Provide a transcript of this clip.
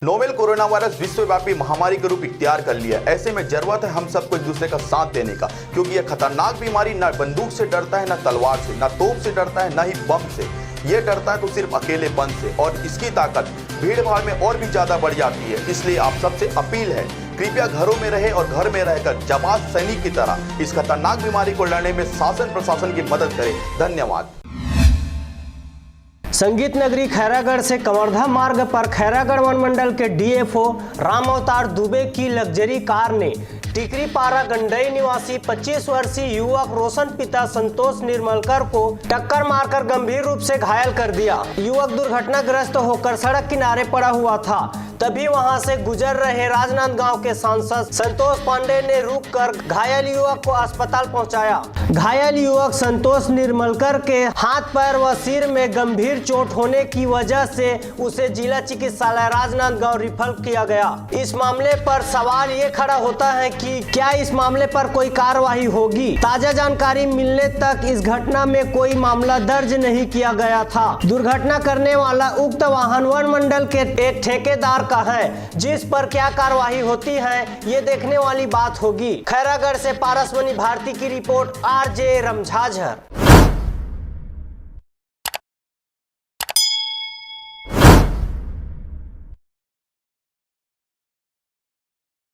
Novel corona virus विश्वव्यापी महामारी का रूप इख्तियार कर लिया। ऐसे में जरूरत है हम सबको एक दूसरे का साथ देने का, क्योंकि यह खतरनाक बीमारी न बंदूक से डरता है, न तलवार से, न तोप से डरता है, न ही बम से। ये डरता है तो सिर्फ अकेलेपन से, और इसकी ताकत भीड़ भाड़ में और भी ज्यादा बढ़ जाती है। इसलिए आप सबसे अपील है, कृपया घरों में रहे और घर में रहकर जाबाज सैनिक की तरह इस खतरनाक बीमारी को लड़ने में शासन प्रशासन की मदद करें। धन्यवाद। संगीत नगरी खैरागढ़ से कवर्धा मार्ग पर खैरागढ़ वन मंडल के डीएफओ राम अवतार दुबे की लग्जरी कार ने टिकरी पारा गंडई निवासी 25 वर्षीय युवक रोशन पिता संतोष निर्मलकर को टक्कर मारकर गंभीर रूप से घायल कर दिया। युवक दुर्घटनाग्रस्त होकर सड़क किनारे पड़ा हुआ था। तभी वहां से गुजर रहे राजनांदगांव के सांसद संतोष पांडे ने रुककर घायल युवक को अस्पताल पहुंचाया। घायल युवक संतोष निर्मलकर के हाथ पैर व सिर में गंभीर चोट होने की वजह से उसे जिला चिकित्सालय राजनांदगांव रिफर किया गया। इस मामले पर सवाल ये खड़ा होता है कि क्या इस मामले पर कोई कार्रवाई होगी। ताजा जानकारी मिलने तक इस घटना में कोई मामला दर्ज नहीं किया गया था। दुर्घटना करने वाला उक्त वाहन वन मंडल के एक ठेकेदार का है, जिस पर क्या कार्रवाई होती है ये देखने वाली बात होगी। खैरागढ़ से पारसमणि भारती की रिपोर्ट, आरजे रमझाझर।